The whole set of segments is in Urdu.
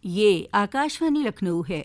یہ آکاشوانی لکھنؤ ہے۔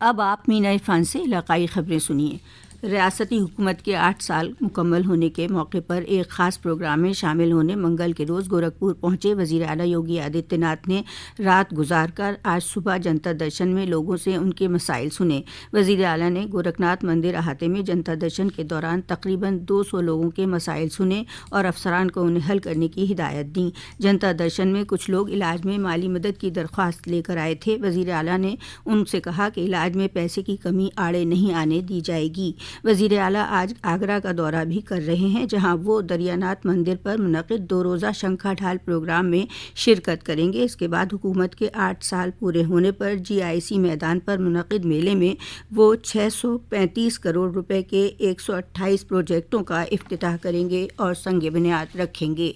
اب آپ مینا عرفان سے علاقائی خبریں سنیے۔ ریاستی حکومت کے 8 سال مکمل ہونے کے موقع پر ایک خاص پروگرام میں شامل ہونے منگل کے روز گورکھپور پہنچے وزیر اعلیٰ یوگی آدتیہ ناتھ نے رات گزار کر آج صبح جنتا درشن میں لوگوں سے ان کے مسائل سنے۔ وزیر اعلیٰ نے گورکھ ناتھ مندر احاطے میں جنتا درشن کے دوران تقریباً 200 لوگوں کے مسائل سنے اور افسران کو انہیں حل کرنے کی ہدایت دیں۔ جنتا درشن میں کچھ لوگ علاج میں مالی مدد کی درخواست لے کر آئے تھے۔ وزیر اعلیٰ نے ان سے کہا کہ علاج میں پیسے کی کمی آڑے نہیں آنے دی جائے گی۔ وزیر اعلیٰ آج آگرہ کا دورہ بھی کر رہے ہیں، جہاں وہ دریا ناتھ مندر پر منعقد 2 روزہ شنکھا ڈھال پروگرام میں شرکت کریں گے۔ اس کے بعد حکومت کے 8 سال پورے ہونے پر GIC میدان پر منعقد میلے میں وہ 635 کروڑ روپے کے 128 پروجیکٹوں کا افتتاح کریں گے اور سنگ بنیاد رکھیں گے۔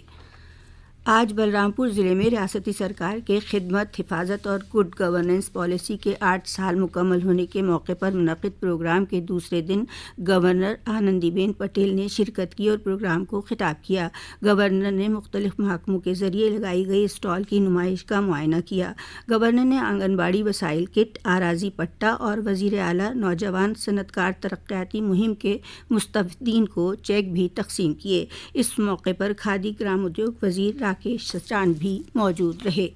آج بلرامپور ضلع میں ریاستی سرکار کے خدمت، حفاظت اور گڈ گورننس پالیسی کے 8 سال مکمل ہونے کے موقع پر منعقد پروگرام کے دوسرے دن گورنر آنندی بین پٹیل نے شرکت کی اور پروگرام کو خطاب کیا۔ گورنر نے مختلف محکموں کے ذریعے لگائی گئی اسٹال کی نمائش کا معائنہ کیا۔ گورنر نے آنگن باڑی وسائل کٹ، اراضی پٹہ اور وزیر اعلیٰ نوجوان صنعت کار ترقیاتی مہم کے مستفیدین کو چیک بھی تقسیم کیے۔ اس موقع پر کھادی گرام ادیوگ وزیر راکیش سچان بھی موجود رہے۔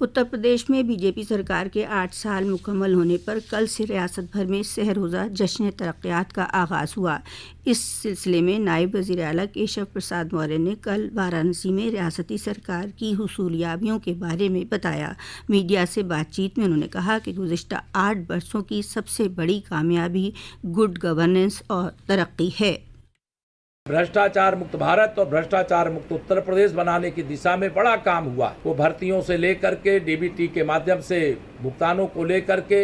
اتر پردیش میں BJP سرکار کے 8 سال مکمل ہونے پر کل سے ریاست بھر میں سہ روزہ جشن ترقیات کا آغاز ہوا۔ اس سلسلے میں نائب وزیر اعلیٰ کیشو پرساد موریہ نے کل وارانسی میں ریاستی سرکار کی حصولیابیوں کے بارے میں بتایا۔ میڈیا سے بات چیت میں انہوں نے کہا کہ گزشتہ 8 برسوں کی سب سے بڑی کامیابی گڈ گورننس اور ترقی ہے۔ بھرشٹاچار مکت بھارت اور بھرشٹاچار مکت اتر پردیش بنانے کی دشا میں بڑا کام ہوا۔ وہ بھرتیوں سے لے کر کے DBT کے مادھیم سے بھگتانوں کو لے کر کے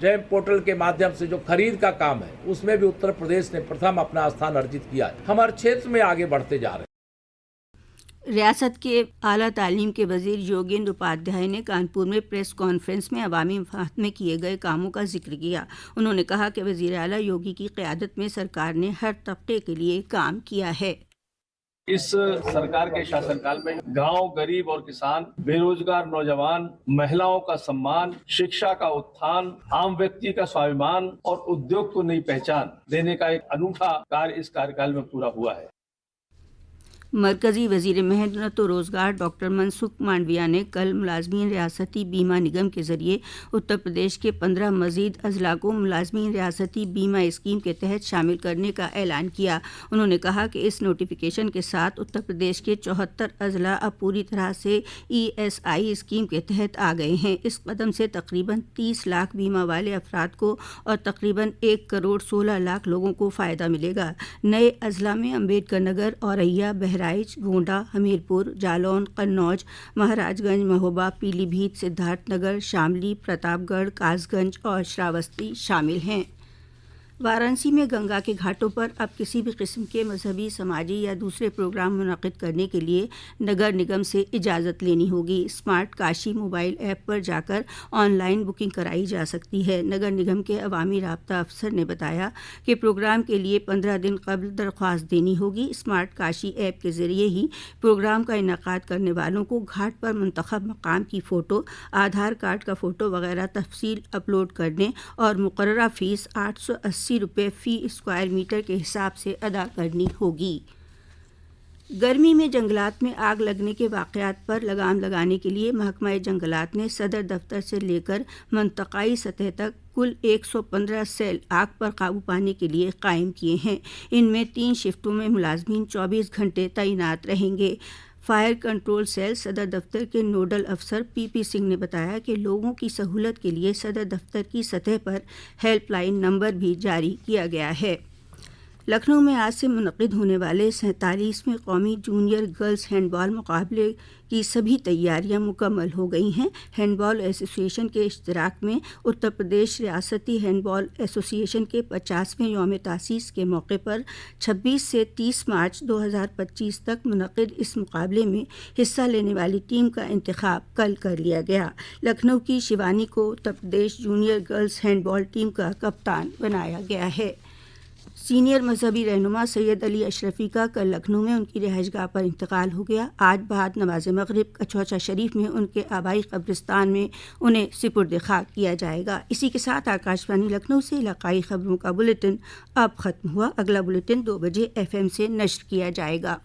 جیم پورٹل کے مادھیم سے جو خرید کا کام ہے اس میں بھی اتر پردیش نے پرتھم اپنا استھان ارجت کیا ہے۔ ہم ہر چھیتر میں آگے بڑھتے جا رہے ہیں۔ ریاست کے اعلیٰ تعلیم کے وزیر یوگیندر اپادھیائے نے کانپور میں پریس کانفرنس میں عوامی مفاد میں کیے گئے کاموں کا ذکر کیا۔ انہوں نے کہا کہ وزیر اعلیٰ یوگی کی قیادت میں سرکار نے ہر طبقے کے لیے کام کیا ہے۔ اس سرکار کے شاسن کال میں گاؤں، غریب اور کسان، بے روزگار نوجوان، مہیلاؤں کا سمان، شکشا کا اتھان، عام ویکتی کا سواഭിمان اور ادیوگ کو نئی پہچان دینے کا ایک انوکھا کاریہ اس کاریہ میں پورا ہوا ہے۔ مرکزی وزیر محنت و روزگار ڈاکٹر منسکھ مانڈویا نے کل ملازمین ریاستی بیمہ نگم کے ذریعے اتر پردیش کے 15 مزید اضلاع کو ملازمین ریاستی بیمہ اسکیم کے تحت شامل کرنے کا اعلان کیا۔ انہوں نے کہا کہ اس نوٹیفیکیشن کے ساتھ اتر پردیش کے 74 اضلاع اب پوری طرح سے ESI اسکیم کے تحت آ گئے ہیں۔ اس قدم سے تقریباً 30 لاکھ بیمہ والے افراد کو اور تقریباً 1 کروڑ 16 لاکھ لوگوں کو فائدہ ملے گا۔ نئے اضلاع میں امبیڈکر نگر، اوریا، بہرائچ، گونڈہ، ہمیرپور، جالون، قنوج، مہاراج گنج، مہوبہ، پیلی بھیت، سدھارتھ نگر، شاملی، پرتاپ گڑھ، کاس گنج اور شراوستی شامل ہیں۔ وارانسی میں گنگا کے گھاٹوں پر اب کسی بھی قسم کے مذہبی، سماجی یا دوسرے پروگرام منعقد کرنے کے لیے نگر نگم سے اجازت لینی ہوگی۔ اسمارٹ کاشی موبائل ایپ پر جا کر آن لائن بکنگ کرائی جا سکتی ہے۔ نگر نگم کے عوامی رابطہ افسر نے بتایا کہ پروگرام کے لیے 15 دن قبل درخواست دینی ہوگی۔ اسمارٹ کاشی ایپ کے ذریعے ہی پروگرام کا انعقاد کرنے والوں کو گھاٹ پر منتخب مقام کی فوٹو، آدھار کارڈ کا فوٹو وغیرہ تفصیل اپلوڈ کرنے اور مقررہ فیس 880 روپے فی اسکوائر میٹر کے حساب سے ادا کرنی ہوگی۔ گرمی میں جنگلات میں آگ لگنے کے واقعات پر لگام لگانے کے لیے محکمہ جنگلات نے صدر دفتر سے لے کر منطقائی سطح تک کل 115 سیل آگ پر قابو پانے کے لیے قائم کیے ہیں۔ ان میں 3 شفٹوں میں ملازمین 24 گھنٹے تعینات رہیں گے۔ فائر کنٹرول سیل صدر دفتر کے نوڈل افسر PP سنگھ نے بتایا کہ لوگوں کی سہولت کے لیے صدر دفتر کی سطح پر ہیلپ لائن نمبر بھی جاری کیا گیا ہے۔ لکھنؤ میں آج سے منعقد ہونے والے 47ویں قومی جونیئر گرلز ہینڈ بال مقابلے کی سبھی تیاریاں مکمل ہو گئی ہیں۔ ہینڈ بال ایسوسی ایشن کے اشتراک میں اتر پردیش ریاستی ہینڈ بال ایسوسی ایشن کے 50ویں یوم تاسیس کے موقع پر 26 سے 30 مارچ 2025 تک منعقد اس مقابلے میں حصہ لینے والی ٹیم کا انتخاب کل کر لیا گیا۔ لکھنؤ کی شیوانی کو Uttar Pradesh junior girls hand بال ٹیم کا کپتان بنایا گیا ہے۔ سینئر مذہبی رہنما سید علی اشرفی کا کل لکھنؤ میں ان کی رہائش گاہ پر انتقال ہو گیا۔ آج بعد نماز مغرب اچھوچا شریف میں ان کے آبائی قبرستان میں انہیں سپرد خاک کیا جائے گا۔ اسی کے ساتھ آکاش وانی لکھنؤ سے علاقائی خبروں کا بلیٹن اب ختم ہوا۔ اگلا بلیٹن 2 بجے FM سے نشر کیا جائے گا۔